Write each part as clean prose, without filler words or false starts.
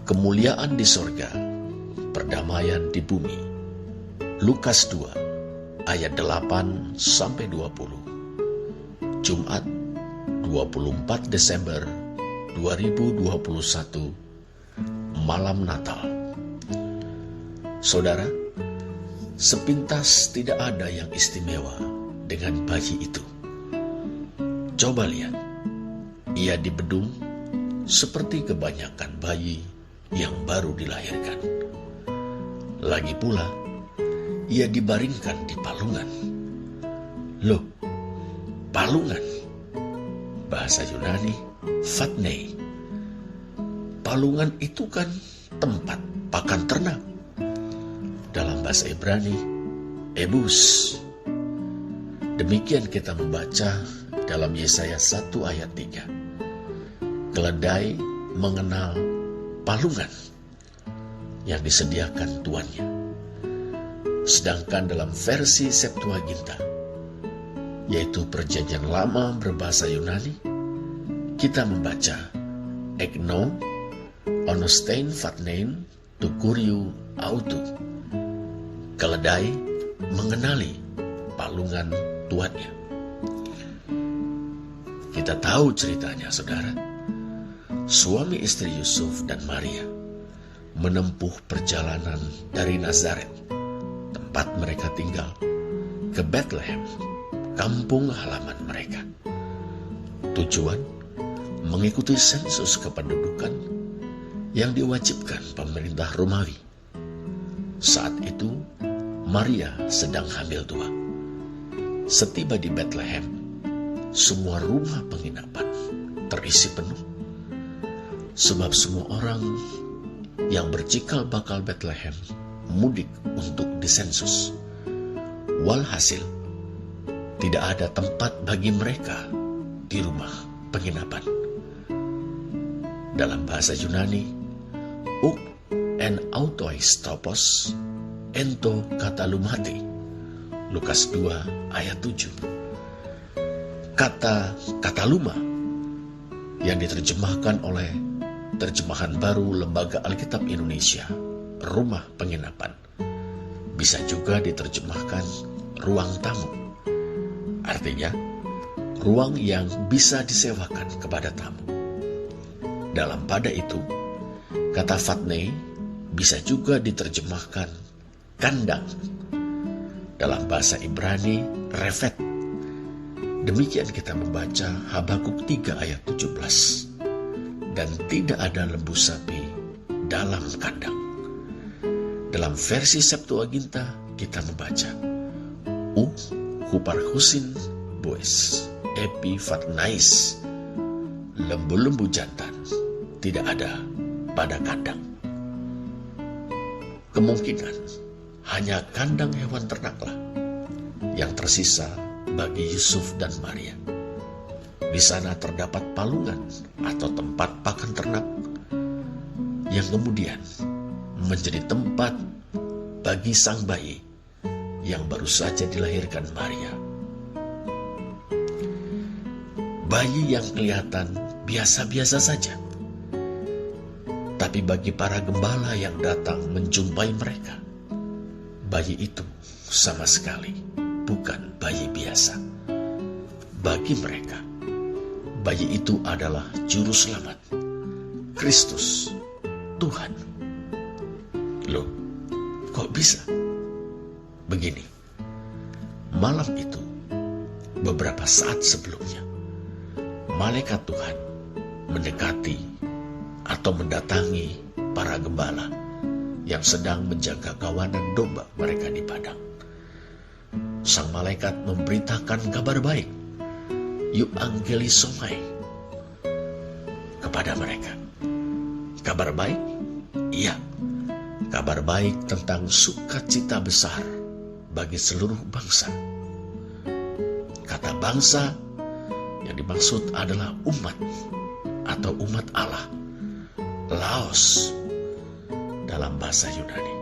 kemuliaan di sorga, perdamaian di bumi. Lukas 2 ayat 8-20. Jumat 24 Desember 2021, malam Natal. Saudara, sepintas tidak ada yang istimewa dengan bayi itu. Coba lihat, ia dibedung seperti kebanyakan bayi yang baru dilahirkan. Lagi pula, ia dibaringkan di palungan. Loh, palungan? Bahasa Yunani, fatnei. Palungan itu kan tempat pakan ternak. Dalam bahasa Ibrani, ebus. Demikian kita membaca dalam Yesaya 1 ayat 3. Keledai mengenal palungan yang disediakan tuannya. Sedangkan dalam versi Septuaginta, yaitu Perjanjian Lama berbahasa Yunani, kita membaca ekno onostein fatnein tu kuriu autu. Keledai mengenali palungan tuannya. Kita tahu ceritanya, saudara. Suami istri Yusuf dan Maria menempuh perjalanan dari Nazaret, tempat mereka tinggal, ke Bethlehem, kampung halaman mereka. Tujuan mengikuti sensus kependudukan yang diwajibkan pemerintah Romawi. Saat itu Maria sedang hamil 2. Setiba di Bethlehem, semua rumah penginapan terisi penuh, sebab semua orang yang bercikal bakal Bethlehem mudik untuk disensus. Walhasil, tidak ada tempat bagi mereka di rumah penginapan. Dalam bahasa Yunani, uk en autois topos ento katalumati. Lukas 2 ayat 7. Kata kataluma yang diterjemahkan oleh Terjemahan Baru Lembaga Alkitab Indonesia, rumah penginapan, bisa juga diterjemahkan ruang tamu. Artinya, ruang yang bisa disewakan kepada tamu. Dalam pada itu, kata fatnei bisa juga diterjemahkan kandang. Dalam bahasa Ibrani, refet. Demikian kita membaca Habakuk 3 ayat 17. Dan tidak ada lembu sapi dalam kandang. Dalam versi Septuaginta kita membaca huparhusin boes epi fatnais. Lembu-lembu jantan tidak ada pada kandang. Kemungkinan hanya kandang hewan ternaklah yang tersisa bagi Yusuf dan Maria. Di sana terdapat palungan atau tempat pakan ternak yang kemudian menjadi tempat bagi sang bayi yang baru saja dilahirkan Maria. Bayi yang kelihatan biasa-biasa saja, tapi bagi para gembala yang datang menjumpai mereka, bayi itu sama sekali bukan bayi biasa. Bagi mereka, bayi itu adalah juru selamat, Kristus, Tuhan. Loh, kok bisa? Begini, malam itu, beberapa saat sebelumnya, malaikat Tuhan mendekati atau mendatangi para gembala yang sedang menjaga kawanan domba mereka di padang. Sang malaikat memberitakan kabar baik, euangelisomai, kepada mereka. Kabar baik? Iya, kabar baik tentang sukacita besar bagi seluruh bangsa. Kata bangsa yang dimaksud adalah umat atau umat Allah, Laos dalam bahasa Yunani.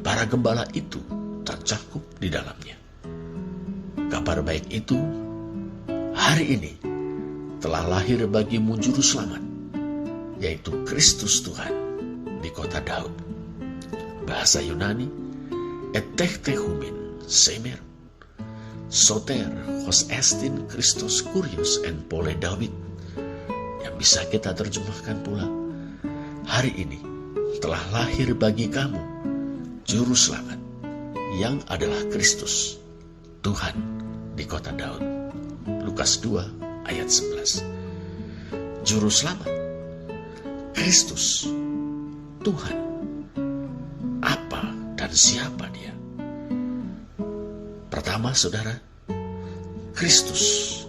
Para gembala itu tercakup di dalamnya. Kabar baik itu hari ini telah lahir bagimu juru selamat, yaitu Kristus Tuhan di kota Daud. Bahasa Yunani, etechteumin semer, soter hos estin Christos Kurios en pole David. Yang bisa kita terjemahkan pula, hari ini telah lahir bagi kamu Juru Selamat, yang adalah Kristus, Tuhan di kota Daud. Lukas 2 ayat 11. Juru Selamat, Kristus, Tuhan. Apa dan siapa dia? Pertama, saudara, Kristus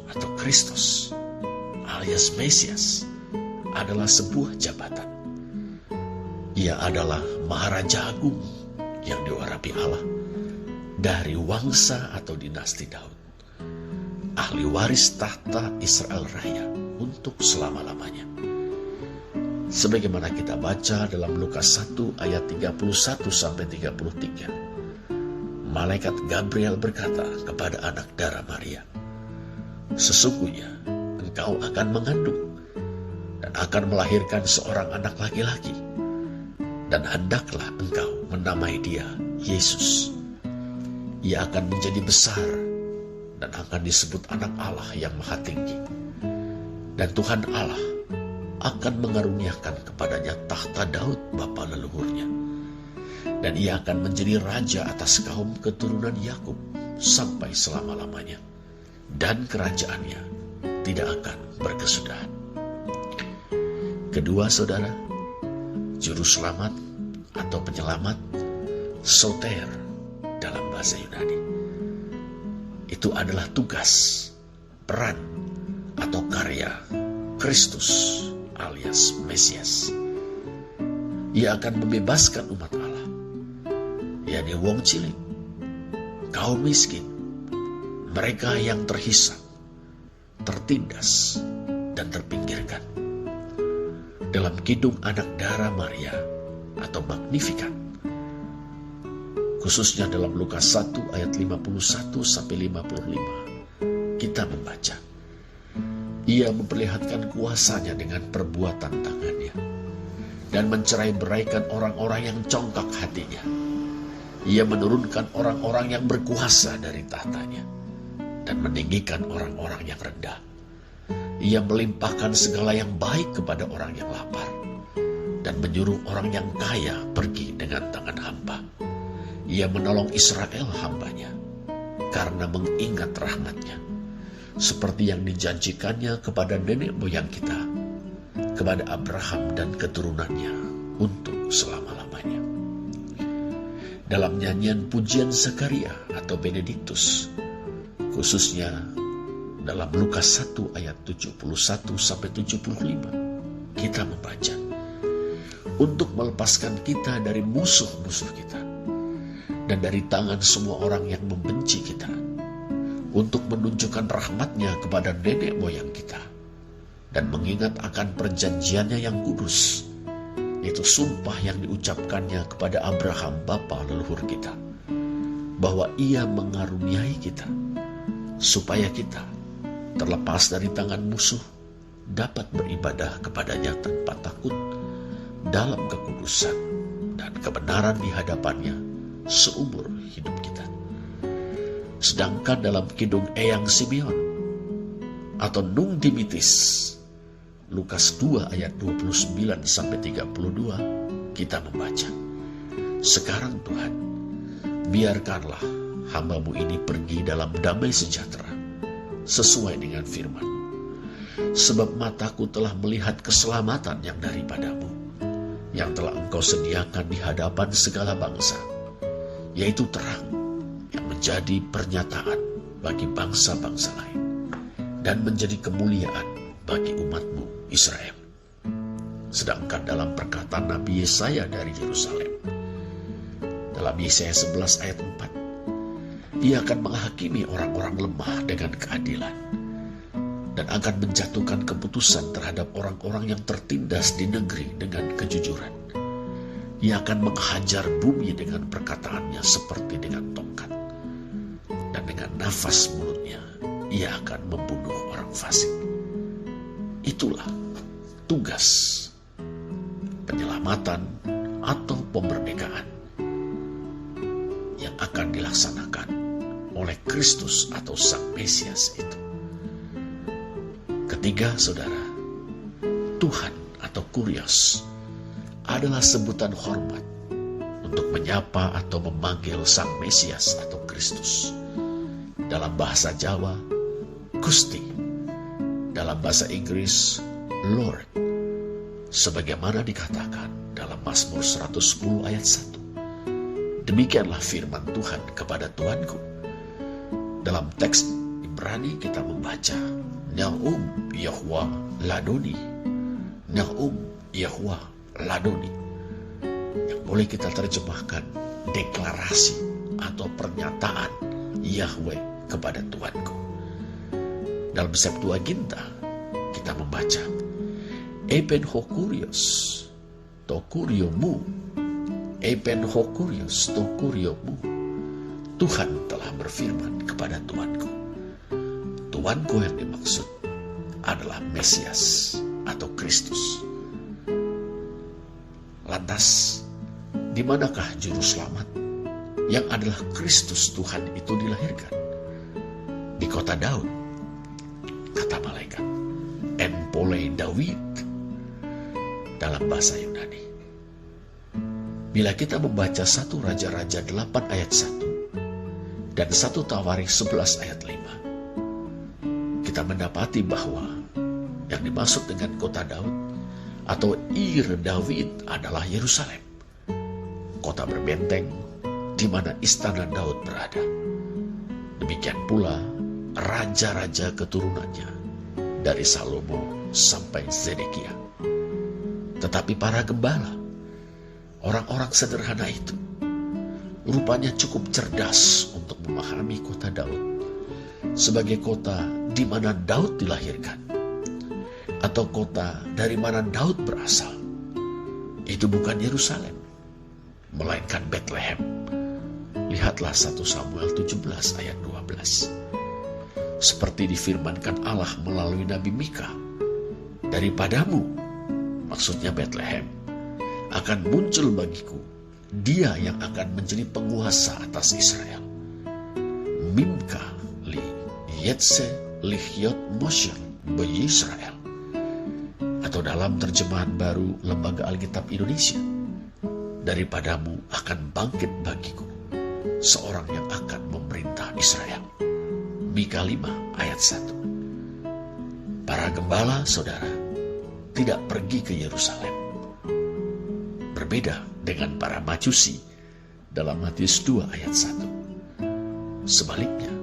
atau Kristus alias Mesias adalah sebuah jabatan. Ia adalah Maharaja Agung yang diwarapi Allah dari wangsa atau dinasti Daud, ahli waris tahta Israel Raya untuk selama-lamanya. Sebagaimana kita baca dalam Lukas 1 ayat 31-33, malaikat Gabriel berkata kepada anak darah Maria, "Sesungguhnya engkau akan mengandung dan akan melahirkan seorang anak laki-laki, dan hendaklah engkau menamai dia Yesus. Ia akan menjadi besar dan akan disebut anak Allah yang Maha Tinggi. Dan Tuhan Allah akan mengaruniakan kepadanya tahta Daud bapa leluhurnya. Dan ia akan menjadi raja atas kaum keturunan Yakub sampai selama-lamanya. Dan kerajaannya tidak akan berkesudahan." Kedua, saudara, Juru Selamat atau penyelamat, soter dalam bahasa Yunani, itu adalah tugas, peran, atau karya Kristus alias Mesias. Ia akan membebaskan umat Allah, yakni wong cilik, kaum miskin, mereka yang terhisap, tertindas, dan terpinggirkan. Dalam kidung anak darah Maria atau Magnificat, khususnya dalam Lukas 1 ayat 51-55, kita membaca, ia memperlihatkan kuasanya dengan perbuatan tangannya dan mencerai-beraikan orang-orang yang congkak hatinya. Ia menurunkan orang-orang yang berkuasa dari tahtanya dan meninggikan orang-orang yang rendah. Ia melimpahkan segala yang baik kepada orang yang lapar dan menyuruh orang yang kaya pergi dengan tangan hampa. Ia menolong Israel hambanya karena mengingat rahmatnya, seperti yang dijanjikannya kepada nenek moyang kita, kepada Abraham dan keturunannya untuk selama-lamanya. Dalam nyanyian pujian Zakaria atau Benediktus, khususnya dalam Lukas 1 ayat 71-75, kita membaca, untuk melepaskan kita dari musuh-musuh kita dan dari tangan semua orang yang membenci kita, untuk menunjukkan rahmatnya kepada nenek moyang kita dan mengingat akan perjanjiannya yang kudus, yaitu sumpah yang diucapkannya kepada Abraham bapa leluhur kita, bahwa ia mengaruniai kita supaya kita terlepas dari tangan musuh dapat beribadah kepadanya tanpa takut dalam kekudusan dan kebenaran di hadapannya seumur hidup kita. Sedangkan dalam kidung Eyang Simeon atau Nunc Dimittis, Lukas 2 ayat 29-32, kita membaca, "Sekarang Tuhan, biarkanlah hamba-Mu ini pergi dalam damai sejahtera sesuai dengan firman. Sebab mataku telah melihat keselamatan yang daripada-Mu, yang telah Engkau sediakan di hadapan segala bangsa, yaitu terang yang menjadi pernyataan bagi bangsa-bangsa lain, dan menjadi kemuliaan bagi umat-Mu Israel." Sedangkan dalam perkataan Nabi Yesaya dari Yerusalem, dalam Yesaya 11 ayat 4, ia akan menghakimi orang-orang lemah dengan keadilan dan akan menjatuhkan keputusan terhadap orang-orang yang tertindas di negeri dengan kejujuran. Ia akan menghajar bumi dengan perkataannya seperti dengan tongkat, dan dengan nafas mulutnya ia akan membunuh orang fasik. Itulah tugas penyelamatan atau pemberdekaan yang akan dilaksanakan oleh Kristus atau Sang Mesias itu. Ketiga, saudara, Tuhan atau Kurios adalah sebutan hormat untuk menyapa atau memanggil Sang Mesias atau Kristus. Dalam bahasa Jawa, Gusti. Dalam bahasa Inggris, Lord. Sebagaimana dikatakan dalam Mazmur 110 ayat 1. Demikianlah firman Tuhan kepada Tuanku. Dalam teks Ibrani kita membaca, Na'um Yahweh Ladoni. Na'um Yahweh Ladoni. Yang boleh kita terjemahkan deklarasi atau pernyataan Yahweh kepada Tuanku. Dalam Septuaginta kita membaca, Epen ho kurios to kuriomu. Epen ho kurios to kuriomu. Tuhan telah berfirman kepada Tuanku. Tuanku yang dimaksud adalah Mesias atau Kristus. Lantas, di manakah juru selamat yang adalah Kristus Tuhan itu dilahirkan? Di kota Daud, kata malaikat, Enpole David, dalam bahasa Yunani. Bila kita membaca 1 Raja-Raja 8 ayat 1 dan 1 Tawarik 11 ayat 5, kita mendapati bahwa yang dimaksud dengan kota Daud atau Ir David adalah Yerusalem, kota berbenteng di mana istana Daud berada. Demikian pula raja-raja keturunannya dari Salomo sampai Zedekia. Tetapi para gembala, orang-orang sederhana itu, rupanya cukup cerdas untuk memahami kota Daud sebagai kota di mana Daud dilahirkan, atau kota dari mana Daud berasal. Itu bukan Yerusalem, melainkan Bethlehem. Lihatlah 1 Samuel 17 ayat 12. Seperti difirmankan Allah melalui Nabi Mika, daripadamu, maksudnya Bethlehem, akan muncul bagiku dia yang akan menjadi penguasa atas Israel. Mimka li yetse lihyot Moshe bayi Israel. Atau dalam terjemahan baru Lembaga Alkitab Indonesia, daripadamu akan bangkit bagiku seorang yang akan memerintah Israel. Mika 5 ayat 1. Para gembala, saudara, tidak pergi ke Yerusalem. Berbeda dengan para Majusi dalam Matius 2 ayat 1. Sebaliknya,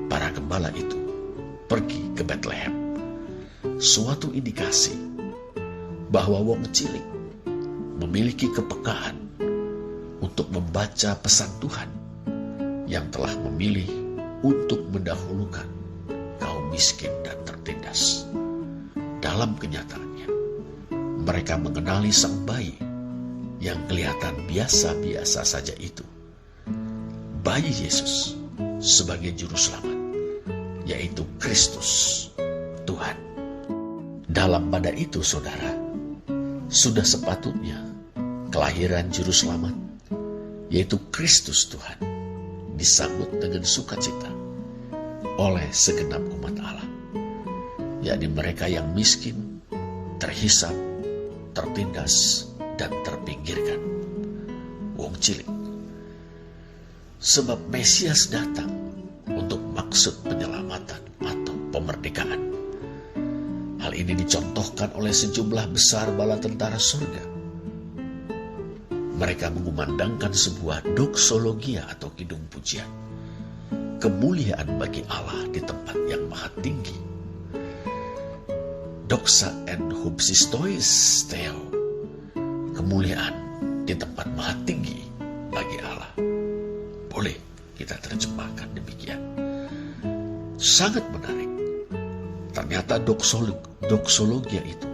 para gembala itu pergi ke Bethlehem. Suatu indikasi bahwa wong cilik memiliki kepekaan untuk membaca pesan Tuhan yang telah memilih untuk mendahulukan kaum miskin dan tertindas. Dalam kenyataannya, mereka mengenali sang bayi yang kelihatan biasa-biasa saja itu, bayi Yesus sebagai juru selamat, yaitu Kristus Tuhan. Dalam pada itu, saudara, sudah sepatutnya kelahiran juru selamat, yaitu Kristus Tuhan, disambut dengan sukacita oleh segenap umat Allah, yakni mereka yang miskin, terhisap, tertindas, dan terpinggirkan, wong cilik. Sebab Mesias datang untuk maksud penyelamatan atau pemerdekaan. Hal ini dicontohkan oleh sejumlah besar bala tentara surga. Mereka mengumandangkan sebuah doksologia atau kidung pujian, kemuliaan bagi Allah di tempat yang maha tinggi. Doxa en hupsistois theo, kemuliaan di tempat maha tinggi bagi Allah. Boleh kita terjemahkan demikian. Sangat menarik. Ternyata doksologia itu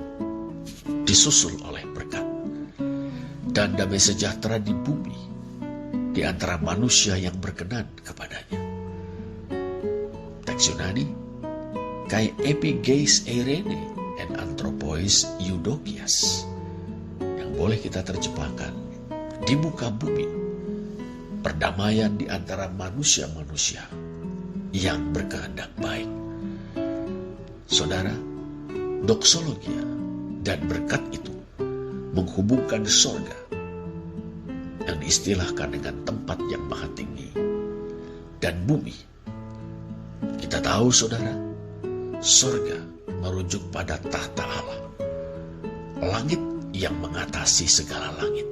disusul oleh berkat dan damai sejahtera di bumi di antara manusia yang berkenan kepadanya. Teks Yunani, kai epigeis eirene en anthropois eudokias, yang boleh kita terjemahkan, di muka bumi, perdamaian di antara manusia-manusia yang berkehendak baik. Saudara, doksologia dan berkat itu menghubungkan sorga yang diistilahkan dengan tempat yang maha tinggi dan bumi. Kita tahu, saudara, sorga merujuk pada tahta Allah, langit yang mengatasi segala langit.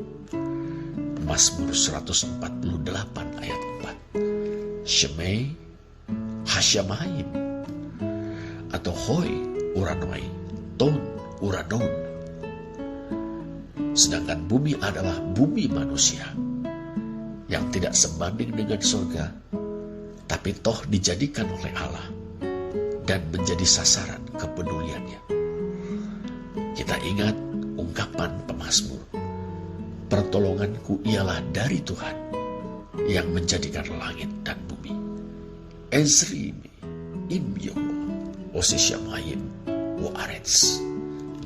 Mazmur 148 ayat 4. Shemei Hasyamayim atau Hoi Uranoi Ton Uranon. Sedangkan bumi adalah bumi manusia yang tidak sebanding dengan surga, tapi toh dijadikan oleh Allah dan menjadi sasaran kepeduliannya. Kita ingat ungkapan pemazmur, pertolonganku ialah dari Tuhan yang menjadikan langit dan bumi. Ezrimi imyo osisyamayim wa arets.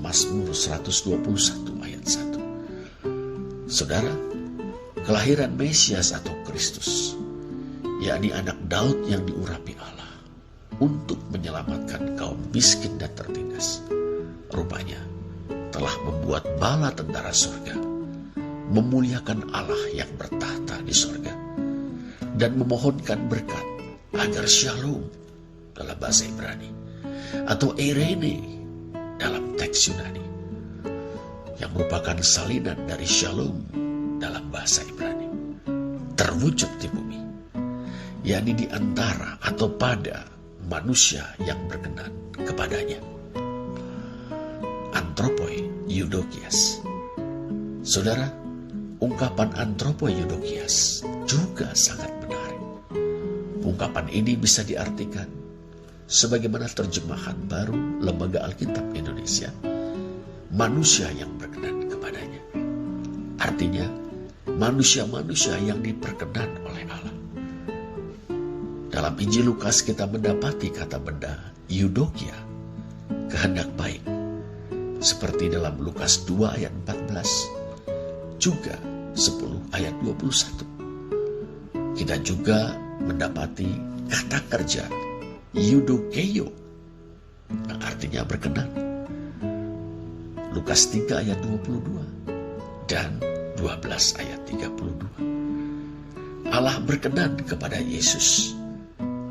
Mazmur 121 ayat 1. Saudara, kelahiran Mesias atau Kristus, yakni anak Daud yang diurapi Allah untuk menyelamatkan kaum miskin dan tertindas, rupanya telah membuat bala tentara surga memuliakan Allah yang bertahta di surga dan memohonkan berkat agar shalom dalam bahasa Ibrani atau eirene dalam teks Yunani, yang merupakan salinan dari shalom dalam bahasa Ibrani, terwujud di bumi, yakni di antara atau pada manusia yang berkenan kepadanya. Antropoi Eudokias. Saudara, ungkapan antropoi Eudokias juga sangat menarik. Ungkapan ini bisa diartikan sebagaimana terjemahan baru Lembaga Alkitab Indonesia, manusia yang berkenan kepadanya. Artinya, manusia-manusia yang diperkenan oleh Allah. Dalam Injil Lukas kita mendapati kata benda Eudokia, kehendak baik, seperti dalam Lukas 2 ayat 14, juga 10 ayat 21. Kita juga mendapati kata kerja Eudokeio, yang artinya berkenan, Lukas 3 ayat 22 dan 12 ayat 32. Allah berkenan kepada Yesus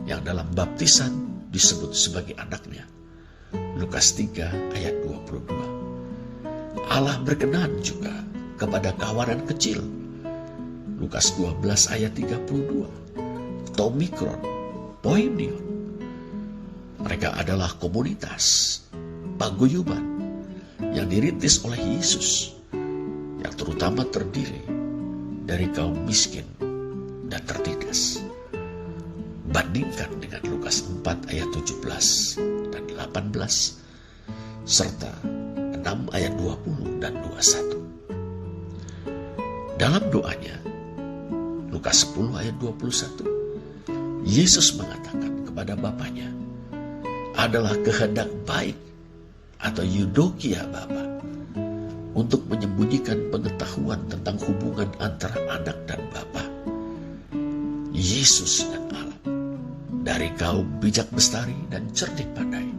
yang dalam baptisan disebut sebagai anaknya, Lukas 3 ayat 22. Allah berkenan juga kepada kawanan kecil, Lukas 12 ayat 32. Tomikron, Poimion. Mereka adalah komunitas paguyuban yang dirintis oleh Yesus, yang terutama terdiri dari kaum miskin dan tertindas. Bandingkan dengan Lukas 4 ayat 17 dan 18, serta 6 ayat 20 dan 21. Dalam doanya, Lukas 10 ayat 21, Yesus mengatakan kepada Bapaknya, adalah kehendak baik atau Eudokia Bapa untuk menyembunyikan pengetahuan tentang hubungan antara anak dan Bapa, Yesus dan Allah, dari kaum bijak bestari dan cerdik pandai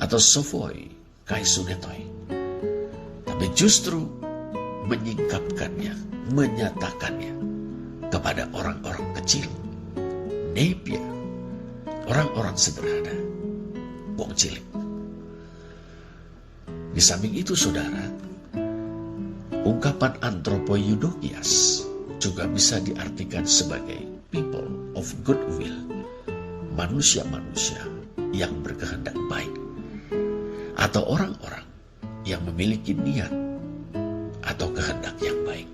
atau sophoi kaisunetoi, tapi justru menyingkapkannya, menyatakannya kepada orang-orang kecil, nepia, orang-orang sederhana, wong cilik. Di samping itu, saudara, ungkapan antropoi Eudokias juga bisa diartikan sebagai people of goodwill, manusia-manusia yang berkehendak baik, atau orang-orang yang memiliki niat atau kehendak yang baik.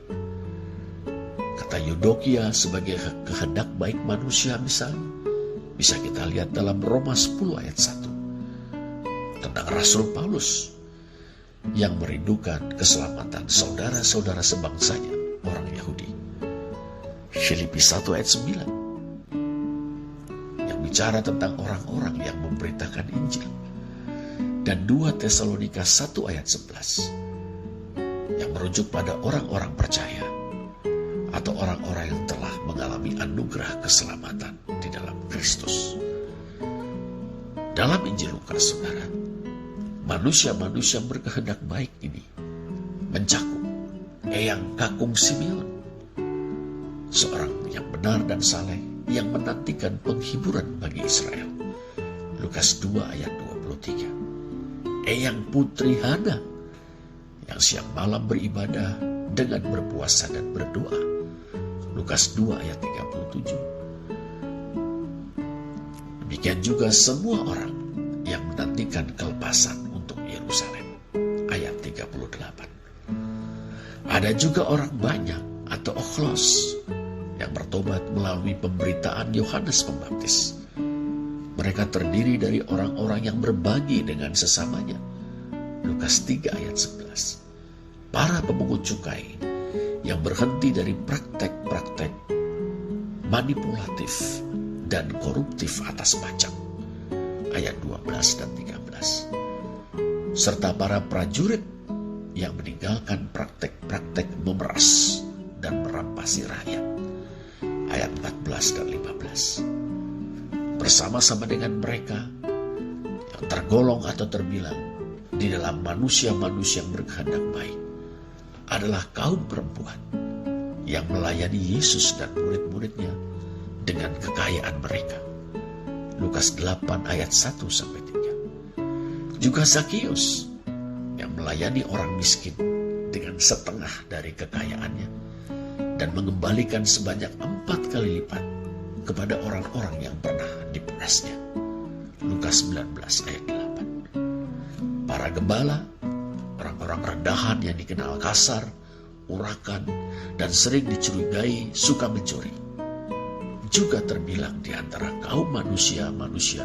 Kata Eudokia sebagai kehendak baik manusia misalnya, bisa kita lihat dalam Roma 10 ayat 1. Tentang Rasul Paulus yang merindukan keselamatan saudara-saudara sebangsanya, orang Yahudi. Filipi 1 ayat 9 yang bicara tentang orang-orang yang memberitakan Injil. Dan 2 Tesalonika 1 ayat 11 yang yang merujuk pada orang-orang percaya atau orang-orang yang telah mengalami anugerah keselamatan di dalam Kristus. Dalam Injil Lukas, saudara, manusia-manusia berkehendak baik ini mencakup Eyang Kakung Simeon, seorang yang benar dan saleh yang menantikan penghiburan bagi Israel. Lukas 2 ayat 23. Eyang Putri Hana yang siang malam beribadah dengan berpuasa dan berdoa. Lukas 2 ayat 37. Demikian juga semua orang yang menantikan kelepasan untuk Yerusalem. Ayat 38. Ada juga orang banyak atau okhlos yang bertobat melalui pemberitaan Yohanes Pembaptis. Mereka terdiri dari orang-orang yang berbagi dengan sesamanya. Lukas 3 ayat 11. Para pemungut cukai yang berhenti dari praktek-praktek manipulatif dan koruptif atas pajak. Ayat 12 dan 13. Serta para prajurit yang meninggalkan praktek-praktek memeras dan merampasi rakyat. Ayat 14 dan 15. Bersama-sama dengan mereka yang tergolong atau terbilang di dalam manusia-manusia yang berkehendak baik adalah kaum perempuan yang melayani Yesus dan murid-muridnya dengan kekayaan mereka. Lukas 8 ayat 1-3. Juga Zakius yang melayani orang miskin dengan setengah dari kekayaannya dan mengembalikan sebanyak 4 kali lipat kepada orang-orang yang pernah diperasnya. Lukas 19 ayat 8. Para gembala, orang-orang rendahan yang dikenal kasar, urakan, dan sering dicurigai suka mencuri, juga terbilang di antara kaum manusia-manusia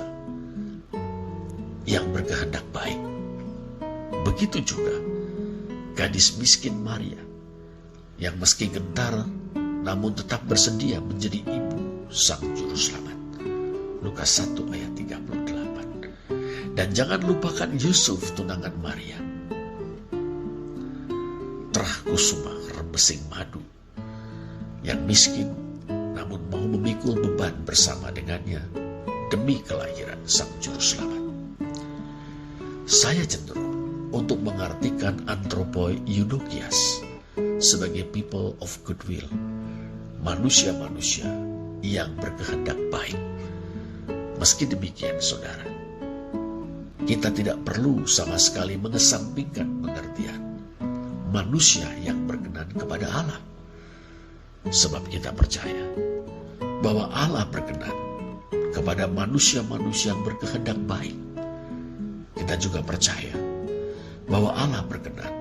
yang berkehendak baik. Begitu juga gadis miskin Maria yang meski gentar namun tetap bersedia menjadi ibu Sang Juru Selamat. Lukas 1 ayat 38. Dan jangan lupakan Yusuf tunangan Maria, Terah Kusuma Rembesing Madu, yang miskin namun mau memikul beban bersama dengannya demi kelahiran Sang Juru Selamat. Saya cenderung untuk mengartikan Anthropoi Eudokias sebagai people of goodwill, manusia-manusia yang berkehendak baik. Meski demikian, saudara, kita tidak perlu sama sekali mengesampingkan pengertian manusia yang berkenan kepada Allah. Sebab kita percaya bahwa Allah berkenan kepada manusia-manusia yang berkehendak baik. Kita juga percaya bahwa Allah berkenan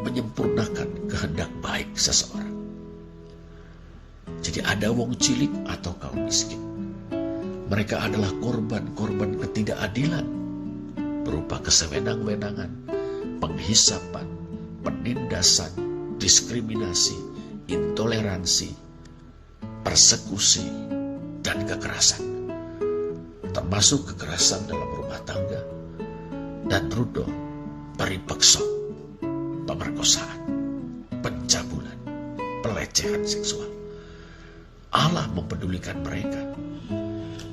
menyempurnakan kehendak baik seseorang. Jadi ada wong cilik atau kaum miskin, mereka adalah korban-korban ketidakadilan berupa kesewenang-wenangan, penghisapan, penindasan, diskriminasi, intoleransi, persekusi, dan kekerasan, termasuk kekerasan dalam rumah tangga dan rudo, paripeksa, pemerkosaan, pencabulan, pelecehan seksual. Allah mempedulikan mereka.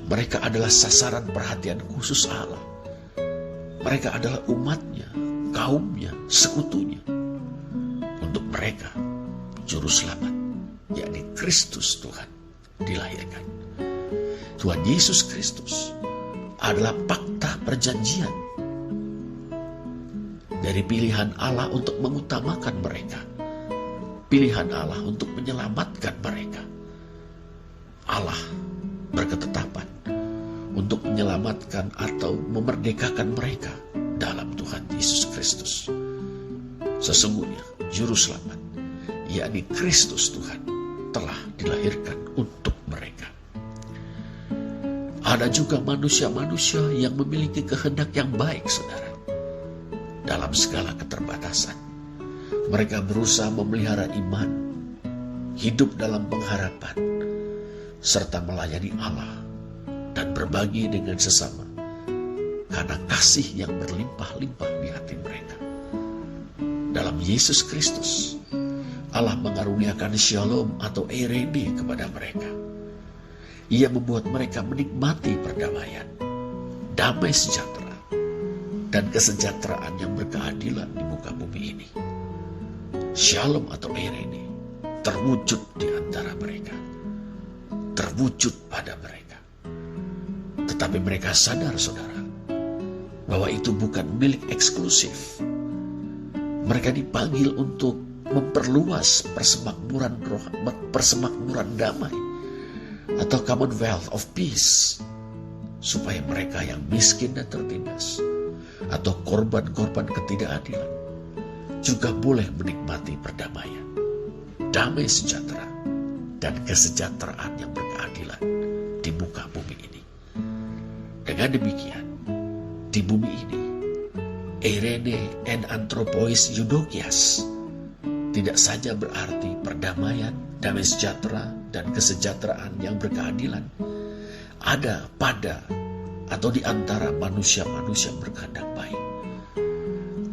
Mereka adalah sasaran perhatian khusus Allah. Mereka adalah umatnya, kaumnya, sekutunya. Untuk mereka, Juru Selamat, yakni Kristus Tuhan, dilahirkan. Tuhan Yesus Kristus adalah fakta perjanjian dari pilihan Allah untuk mengutamakan mereka, pilihan Allah untuk menyelamatkan mereka. Allah berketetapan untuk menyelamatkan atau memerdekakan mereka dalam Tuhan Yesus Kristus. Sesungguhnya Juru Selamat, yakni Kristus Tuhan, telah dilahirkan untuk mereka. Ada juga manusia-manusia yang memiliki kehendak yang baik, saudara. Dalam segala keterbatasan, mereka berusaha memelihara iman, hidup dalam pengharapan, serta melayani Allah dan berbagi dengan sesama karena kasih yang berlimpah-limpah di hati mereka. dalam Yesus Kristus, Allah mengaruniakan shalom atau eirene kepada mereka. Ia membuat mereka menikmati perdamaian, damai sejahtera, dan kesejahteraan yang berkeadilan di muka bumi ini. Shalom atau eirene terwujud di antara mereka, terwujud pada mereka. Tetapi mereka sadar, saudara, bahwa itu bukan milik eksklusif. Mereka dipanggil untuk memperluas persemakmuran damai atau commonwealth of peace, supaya mereka yang miskin dan tertindas atau korban-korban ketidakadilan juga boleh menikmati perdamaian, damai sejahtera, dan kesejahteraan yang berkeadilan di muka bumi ini. Dengan demikian, di bumi ini, eirene en anthropois eudokias tidak saja berarti perdamaian, damai sejahtera, dan kesejahteraan yang berkeadilan ada pada atau di antara manusia-manusia berkehendak baik,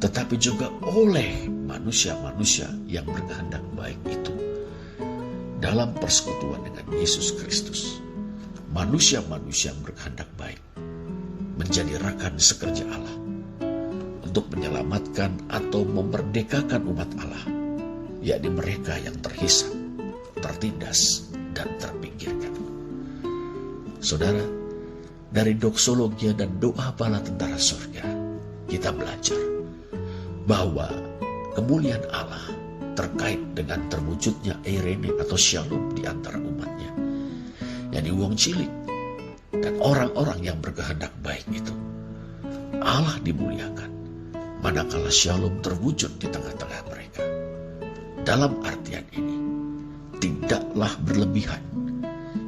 tetapi juga oleh manusia-manusia yang berkehendak baik itu dalam persekutuan dengan Yesus Kristus. Manusia-manusia yang berkehendak baik menjadi rakan sekerja Allah untuk menyelamatkan atau memerdekakan umat Allah, yakni mereka yang terhisap, tertindas, dan terpinggirkan. Saudara, dari doksologia dan doa bala tentara surga, kita belajar bahwa kemuliaan Allah terkait dengan terwujudnya eirene atau shalom di antara umatnya, yakni wong cilik dan orang-orang yang berkehendak baik itu. Allah dimuliakan manakala shalom terwujud di tengah-tengah mereka. Dalam artian ini, tidaklah berlebihan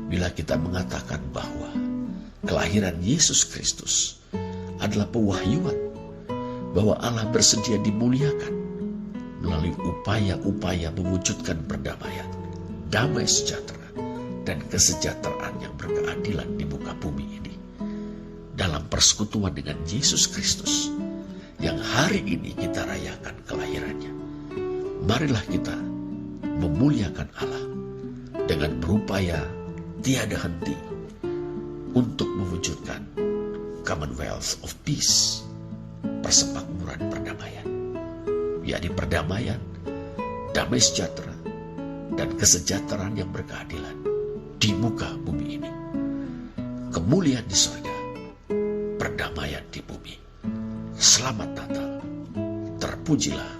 bila kita mengatakan bahwa kelahiran Yesus Kristus adalah pewahyuan bahwa Allah bersedia dimuliakan melalui upaya-upaya mewujudkan perdamaian, damai sejahtera, dan kesejahteraan yang berkeadilan di muka bumi ini dalam persekutuan dengan Yesus Kristus yang hari ini kita rayakan kelahirannya. Marilah kita memuliakan Allah dengan berupaya tiada henti untuk mewujudkan commonwealth of peace, persemakmuran perdamaian, yakni perdamaian, damai sejahtera, dan kesejahteraan yang berkeadilan di muka bumi ini. Kemuliaan di surga, perdamaian di bumi. Selamat Natal, terpujilah